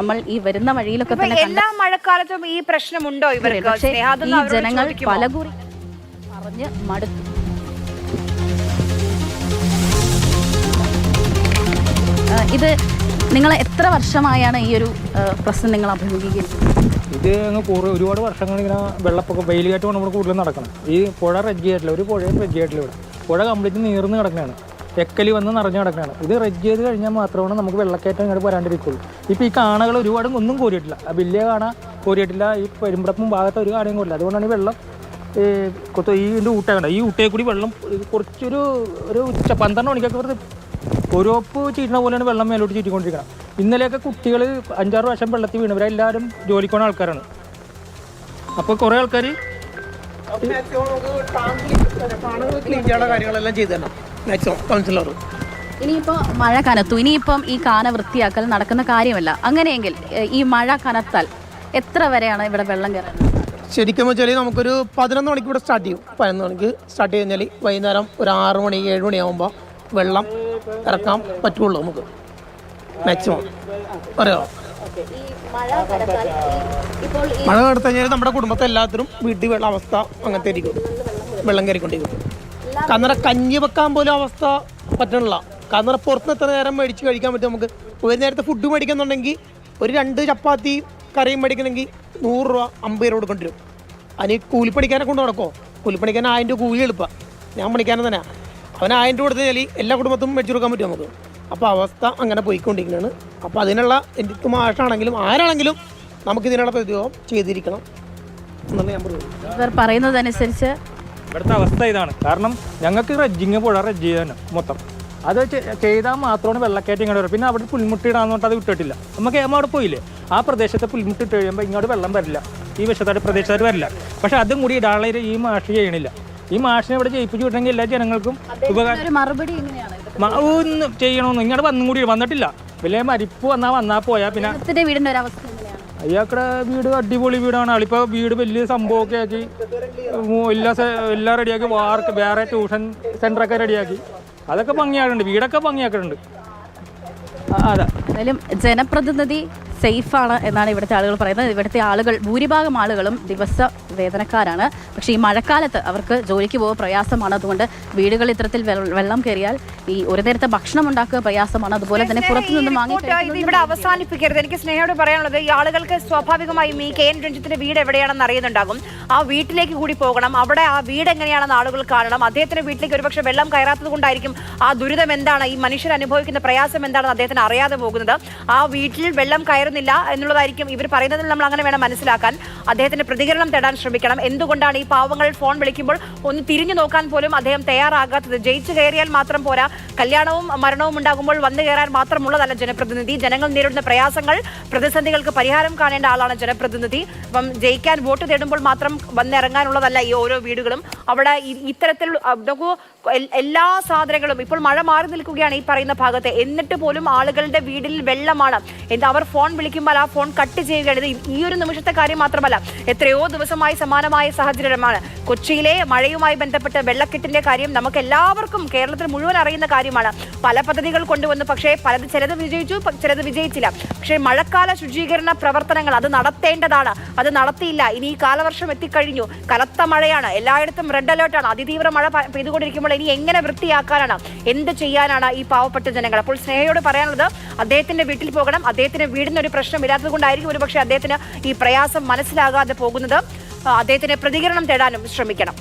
നമ്മൾ ഈ വരുന്ന വഴിയിലൊക്കെ തന്നെ എല്ലാ മഴക്കാലത്തും ഈ പ്രശ്നമുണ്ടോ ഇവർക്ക്? ഈ ജനങ്ങൾ പലകുറി പറഞ്ഞ് മടുത്തു. ഇത് നിങ്ങൾ എത്ര വർഷമായാണ് ഈ ഒരു പ്രശ്നം നിങ്ങൾ അഭിമുഖീകരിക്കുന്നത്? ഇത് അങ്ങ് ഒരുപാട് വർഷങ്ങൾ ഇങ്ങനെ വെള്ളപ്പൊക്കം വെയിലുകാറ്റ് നമ്മൾ കൂടുതൽ നടക്കണം. ഈ പുഴ റെഡ്ജ് ആയിട്ടില്ല, ഒരു പുഴയും റെഡ്ജ് ആയിട്ടില്ല. ഇവിടെ പുഴ കംപ്ലീറ്റ് നീർന്ന് കിടക്കുകയാണ്, എക്കലി വന്ന് നിറഞ്ഞു കിടക്കുകയാണ്. ഇത് റെഡ്ജ് ചെയ്ത് കഴിഞ്ഞാൽ മാത്രമാണ് നമുക്ക് വെള്ളക്കയറ്റം ഇങ്ങോട്ട് വരാണ്ടിരിക്കുള്ളൂ. ഇപ്പോൾ ഈ കാണകൾ ഒരുപാട് ഒന്നും കോരിയിട്ടില്ല, വലിയ കാണ കോരിയിട്ടില്ല. ഈ പെരുമ്പടപ്പും ഭാഗത്ത് ഒരു കാണയും കോരില്ല. അതുകൊണ്ടാണ് ഈ വെള്ളം ഈ ഊട്ട കണ്ട, ഈ ഊട്ടയിൽ കൂടി വെള്ളം കുറച്ചൊരു 12 മണിക്കൊക്കെ വെറുതെ ഒരോപ്പ് ചീറ്റണ പോലെയാണ് വെള്ളം മേലോട്ട് ചീറ്റിക്കൊണ്ടിരിക്കണം. ഇന്നലെയൊക്കെ കുട്ടികൾ 5-6 പ്രാവശ്യം വെള്ളത്തിൽ വീണ്. ഇവരെല്ലാവരും ജോലിക്കോണ ആൾക്കാരാണ്. അപ്പോൾ കുറേ ആൾക്കാർ കാര്യങ്ങളെല്ലാം ചെയ്തു തന്നെ കൗൺസിലർ. ഇനിയിപ്പോൾ മഴ കനത്തു, ഇനിയിപ്പം ഈ കാന വൃത്തിയാക്കൽ നടക്കുന്ന കാര്യമല്ല. അങ്ങനെയെങ്കിൽ ഈ മഴ കനത്താൽ എത്ര വരെയാണ് ഇവിടെ വെള്ളം കയറുന്നത്? ശരിക്കും വെച്ചാൽ നമുക്കൊരു 11 മണിക്ക് ഇവിടെ സ്റ്റാർട്ട് ചെയ്യും. 11 മണിക്ക് സ്റ്റാർട്ട് കഴിഞ്ഞാൽ വൈകുന്നേരം ഒരു 6 മണി 7 മണിയാകുമ്പോൾ വെള്ളം ഇറക്കാൻ പറ്റുള്ളൂ നമുക്ക് മാക്സിമം. അറിയാമോ, മഴ കടത്തു കഴിഞ്ഞാൽ നമ്മുടെ കുടുംബത്തെ എല്ലാത്തിനും വീട്ടിൽ വെള്ളം അവസ്ഥ അങ്ങനത്തെ ആയിരിക്കും, വെള്ളം കയറിക്കൊണ്ടിരിക്കും. കാരണം കഞ്ഞി വെക്കാൻ പോലും അവസ്ഥ പറ്റണില്ല. കാരണം പുറത്തുനിന്ന് എത്ര നേരം മേടിച്ച് കഴിക്കാൻ പറ്റും നമുക്ക്? ഒരു നേരത്തെ ഫുഡ് മേടിക്കുന്നുണ്ടെങ്കിൽ ഒരു 2 ചപ്പാത്തി കറിയും മേടിക്കണമെങ്കിൽ 100 രൂപ 50 രൂപ കൊടുക്കേണ്ടി വരും. അതിന് കൂലിപ്പണിക്കാനെ കൊണ്ട് നടക്കുമോ? കൂലിപ്പണിക്കാൻ 1000 രൂപ കൂലി എളുപ്പമാണ്. ഞാൻ പണിക്കാനെ തന്നെ അവന് 1000 രൂപ കൊടുത്തു കഴിഞ്ഞാൽ എല്ലാ കുടുംബത്തും മേടിച്ചു കൊടുക്കാൻ പറ്റും നമുക്ക്. അപ്പോൾ അവസ്ഥ അങ്ങനെ പോയിക്കൊണ്ടിരിക്കുന്നതാണ്. അപ്പോൾ അതിനുള്ള എനിക്ക് മാഷാണെങ്കിലും ആരാണെങ്കിലും നമുക്കിതിനുള്ള പ്രതിരോധം ചെയ്തിരിക്കണം എന്നുള്ള ഞാൻ പറയുന്നത്. പറയുന്നതനുസരിച്ച് ഇവിടുത്തെ അവസ്ഥ ഇതാണ്. കാരണം ഞങ്ങൾക്ക് റെഡ്ജിങ് പുഴ റെഡ്ജ് ചെയ്യാൻ മൊത്തം അത് ചെയ്താൽ മാത്രമാണ് വെള്ളക്കയറ്റം ഇങ്ങോട്ട് വരും. പിന്നെ അവിടെ പുൽമുട്ടിടാന്ന് പറഞ്ഞിട്ട് അത് വിട്ടിട്ടില്ല. നമുക്ക് അവിടെ പോയില്ലേ, ആ പ്രദേശത്തെ പുൽമുട്ടിട്ട് കഴിയുമ്പോൾ ഇങ്ങോട്ട് വെള്ളം വരില്ല, ഈ വശത്തായിട്ട് പ്രദേശത്തായിട്ട് വരില്ല. പക്ഷെ അതും കൂടി ഇടാനുള്ള ഈ മാഷ് ചെയ്യണില്ല. ഈ മാഷിനെ ഇവിടെ ജയിപ്പിച്ചു വിട്ടെങ്കിൽ എല്ലാ ജനങ്ങൾക്കും ഉപകാരം. മറുപടി ഒന്ന് ചെയ്യണമെന്ന് ഇങ്ങോട്ട് കൂടി വന്നിട്ടില്ല. വലിയ മരിപ്പ് വന്നാൽ പോയാൽ പിന്നെ വീടിന്റെ ഒരു അവസ്ഥ അയാൾക്കുടെ വീട് അടിപൊളി വീടാണ്. ആളിപ്പോൾ വീട് വലിയ സംഭവമൊക്കെ ആക്കി എല്ലാം റെഡിയാക്കി, വേറെ ട്യൂഷൻ സെൻ്ററൊക്കെ റെഡിയാക്കി. അതൊക്കെ ഭംഗിയാക്കുന്നുണ്ട്, വീടൊക്കെ ഭംഗിയാക്കുന്നുണ്ട്. അതെ, എന്തായാലും ജനപ്രതിനിധി സേഫാണ് എന്നാണ് ഇവിടുത്തെ ആളുകൾ പറയുന്നത്. ഇവിടുത്തെ ആളുകൾ ഭൂരിഭാഗം ആളുകളും ദിവസ വേതനക്കാരാണ്. പക്ഷേ ഈ മഴക്കാലത്ത് അവർക്ക് ജോലിക്ക് പോകാൻ പ്രയാസമാണ്. അതുകൊണ്ട് വീടുകളിൽ ഇത്തരത്തിൽ വെള്ളം കയറിയാൽ ഈ ഒരു നേരത്തെ ഭക്ഷണം ഉണ്ടാക്കുക പ്രയാസമാണ്. അതുപോലെ തന്നെ പുറത്തുനിന്നും വാങ്ങി ഇവിടെ അവസാനിപ്പിക്കരുത്. എനിക്ക് സ്നേഹയോട് പറയാനുള്ളത്, ഈ ആളുകൾക്ക് സ്വാഭാവികമായും ഈ KN രഞ്ജിത്തിന്റെ വീട് എവിടെയാണെന്ന് അറിയുന്നുണ്ടാകും. ആ വീട്ടിലേക്ക് കൂടി പോകണം. അവിടെ ആ വീട് എങ്ങനെയാണെന്ന് ആളുകൾ കാണണം. അദ്ദേഹത്തിന്റെ വീട്ടിലേക്ക് ഒരുപക്ഷെ വെള്ളം കയറാത്തത് കൊണ്ടായിരിക്കും ആ ദുരിതം എന്താണ്, ഈ മനുഷ്യർ അനുഭവിക്കുന്ന പ്രയാസം എന്താണെന്ന് അദ്ദേഹത്തിന് അറിയാതെ പോകുന്നത്. ആ വീട്ടിൽ വെള്ളം കയറുന്നില്ല എന്നുള്ളതായിരിക്കും ഇവർ പറയുന്നതിൽ നമ്മൾ അങ്ങനെ വേണം മനസ്സിലാക്കാൻ. അദ്ദേഹത്തിന്റെ പ്രതികരണം തേടാൻ ശ്രമിക്കണം. എന്തുകൊണ്ടാണ് ഈ പാവങ്ങൾ ഫോൺ വിളിക്കുമ്പോൾ ഒന്ന് തിരിഞ്ഞു നോക്കാൻ പോലും അദ്ദേഹം തയ്യാറാകാത്തത്? ജയിച്ചു കയറിയാൽ മാത്രം പോരാ, കല്യാണവും മരണവും ഉണ്ടാകുമ്പോൾ വന്നു കയറാൻ മാത്രമുള്ളതല്ല ജനപ്രതിനിധി. ജനങ്ങൾ നേരിടുന്ന പ്രയാസങ്ങൾ, പ്രതിസന്ധികൾക്ക് പരിഹാരം കാണേണ്ട ആളാണ് ജനപ്രതിനിധി. അപ്പം ജയിക്കാൻ വോട്ട് തേടുമ്പോൾ മാത്രം വന്നിറങ്ങാനുള്ളതല്ല ഈ ഓരോ വീടുകളും. അവിടെ ഇത്തരത്തിൽ നോക്കൂ, എല്ലാ സാധനങ്ങളും ഇപ്പോൾ മഴ മാറി നിൽക്കുകയാണ് ഈ പറയുന്ന ഭാഗത്ത്. എന്നിട്ട് പോലും ആളുകളുടെ വീട്ടിൽ വെള്ളമാണ്. അവർ ഫോൺ വിളിക്കുമ്പോൾ ആ ഫോൺ കട്ട് ചെയ്യുകയാണ്. ഇത് ഈ ഒരു നിമിഷത്തെ കാര്യം മാത്രമല്ല, എത്രയോ ദിവസമായി സമാനമായ സാഹചര്യമാണ്. കൊച്ചിയിലെ മഴയുമായി ബന്ധപ്പെട്ട് വെള്ളക്കെട്ടിന്റെ കാര്യം നമുക്ക് എല്ലാവർക്കും കേരളത്തിൽ മുഴുവൻ അറിയുന്ന കാര്യമാണ്. പല പദ്ധതികൾ കൊണ്ടുവന്നു, പക്ഷേ ചിലത് വിജയിച്ചു, ചിലത് വിജയിച്ചില്ല. പക്ഷേ മഴക്കാല ശുചീകരണ പ്രവർത്തനങ്ങൾ അത് നടത്തേണ്ടതാണ്. അത് നടത്തിയില്ല. ഇനി ഈ കാലവർഷം എത്തിക്കഴിഞ്ഞു, കനത്ത മഴയാണ്, എല്ലായിടത്തും റെഡ് അലേർട്ടാണ്. അതിതീവ്ര മഴ പെയ്തുകൊണ്ടിരിക്കുമ്പോൾ ഇനി എങ്ങനെ വൃത്തിയാക്കാനാണ്, എന്ത് ചെയ്യാനാണ് ഈ പാവപ്പെട്ട ജനങ്ങൾ? അപ്പോൾ സ്നേഹയോട് പറയാനുള്ളത്, അദ്ദേഹത്തിന്റെ വീട്ടിൽ പോകണം. അദ്ദേഹത്തിന്റെ വീടിനൊരു പ്രശ്നമില്ലാത്തത് കൊണ്ടായിരിക്കും ഒരുപക്ഷെ അദ്ദേഹത്തിന് ഈ പ്രയാസം മനസ്സിലാകാതെ പോകുന്നത്. അദ്ദേഹത്തിന് പ്രതികരണം തേടാനും ശ്രമിക്കണം.